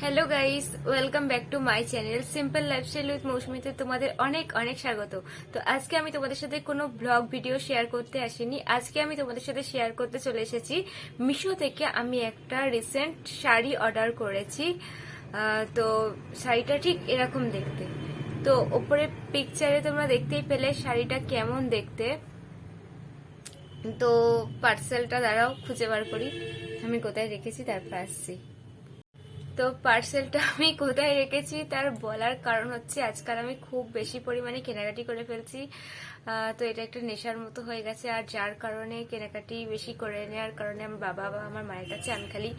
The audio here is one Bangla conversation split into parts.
Hello guys, welcome back to my channel simple lifestyle with মৌসুমীতে তোমাদের অনেক অনেক স্বাগত। তো আজকে আমি তোমাদের সাথে কোনো ব্লগ ভিডিও শেয়ার করতে আসিনি। আজকে আমি তোমাদের সাথে শেয়ার করতে চলে এসেছি মিশো থেকে আমি একটা রিসেন্ট শাড়ি অর্ডার করেছি। তো শাড়িটা ঠিক এরকম দেখতে। তো ওপরে পিকচারে তোমরা দেখতেই পেলে শাড়িটা কেমন দেখতে। তো পার্সেলটা দাঁড়াও খুঁজে বার করি আমি কোথায় রেখেছি, তারপর আসছি। তো পার্সেলটা আমি কোথায় রেখেছি তার বলার কারণ হচ্ছে আজকাল আমি খুব বেশি পরিমাণে কেনাকাটি করে ফেলছি। তো এটা একটা নেশার মতো হয়ে গেছে, আর যার কারণে কেনাকাটি বেশি করে নেওয়ার কারণে আমার বাবা বা আমার মায়ের কাছে আমি খালি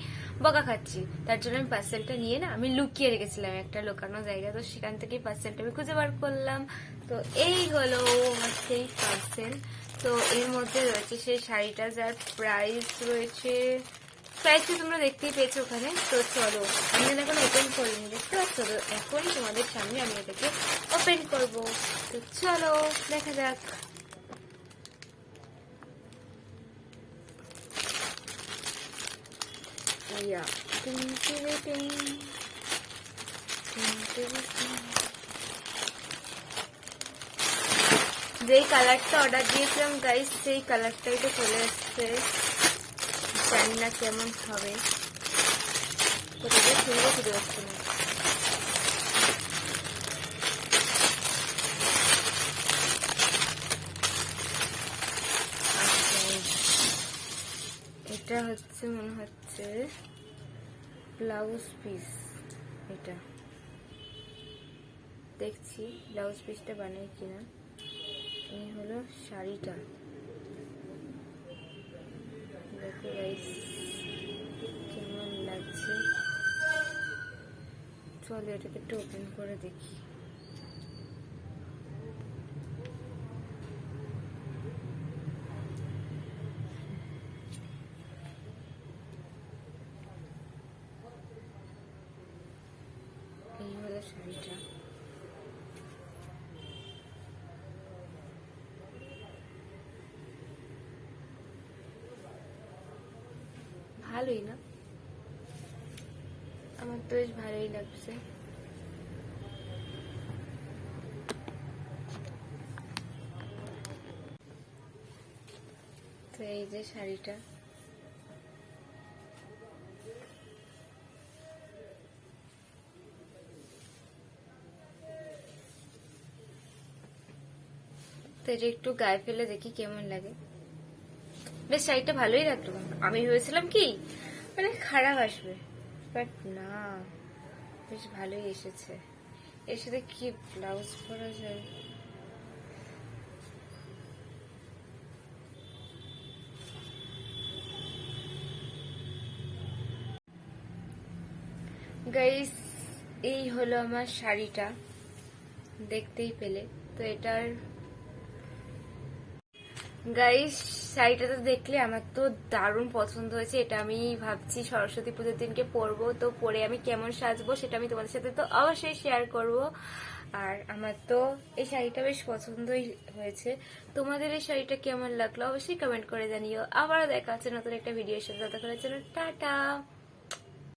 বকা খাচ্ছি। তার জন্য আমি পার্সেলটা নিয়ে না আমি লুকিয়ে রেখেছিলাম একটা লুকানো জায়গা। তো সেখান থেকে পার্সেলটা আমি খুঁজে বার করলাম। তো এই হলো আমার সেই পার্সেল। তো এর মধ্যে রয়েছে সেই শাড়িটা, যার প্রাইস রয়েছে, প্রাইসটা তোমরা দেখতেই পেয়েছো ওখানে। তো চলো, আমি এখন ওপেন করিনি, দেখতে পাচ্ছ? তো এখনই তোমাদের সামনে আমি এটাকে ওপেন করব। তো চলো দেখা যাক। ইয়া টিং টিং টিং টিং টিং টিং। যেই কালারটা অর্ডার দিয়েছিলাম গাইস, সেই কালারটাই তো চলে এসছে। জানি না কেমন হবে, কোথায় শুনবো খুঁজে পাচ্ছি না। এটা হচ্ছে মনে হচ্ছে ব্লাউজ পিস। এটা দেখছি ব্লাউজ পিসটা বানাই কিনা। এই হলো শাড়িটা, দেখো গাইস কেমন লাগছে। চলো এটাকে একটু ওপেন করে দেখি। এই হলো শাড়িটা। ভালোই না? আমার তো বেশ ভালোই লাগছে। তো এই যে শাড়িটা, তো এটা একটু গায়ে ফেলে দেখি কেমন লাগে। বেশ শাড়িটা ভালোই লাগলো। আমি ভেবেছিলাম কি মানে খারাপ আসবে, বাট না, বেশ ভালোই এসেছে। এর সাথে কি ব্লাউজ পরা যায়? গাইস এই হলো আমার শাড়িটা, দেখতেই পেলে। তো এটার গাইস শাড়িটা তো দেখলে আমার তো দারুণ পছন্দ হয়েছে। এটা আমি ভাবছি সরস্বতী পুজোর দিনকে পরবো। তো পরে আমি কেমন সাজবো সেটা আমি তোমাদের সাথে তো অবশ্যই শেয়ার করব। আর আমার তো এই শাড়িটা বেশ পছন্দই হয়েছে। তোমাদের এই শাড়িটা কেমন লাগলো অবশ্যই কমেন্ট করে জানিও। আবারও দেখা হচ্ছে নতুন একটা ভিডিওর সাথে। ততক্ষণের জন্য টাটা।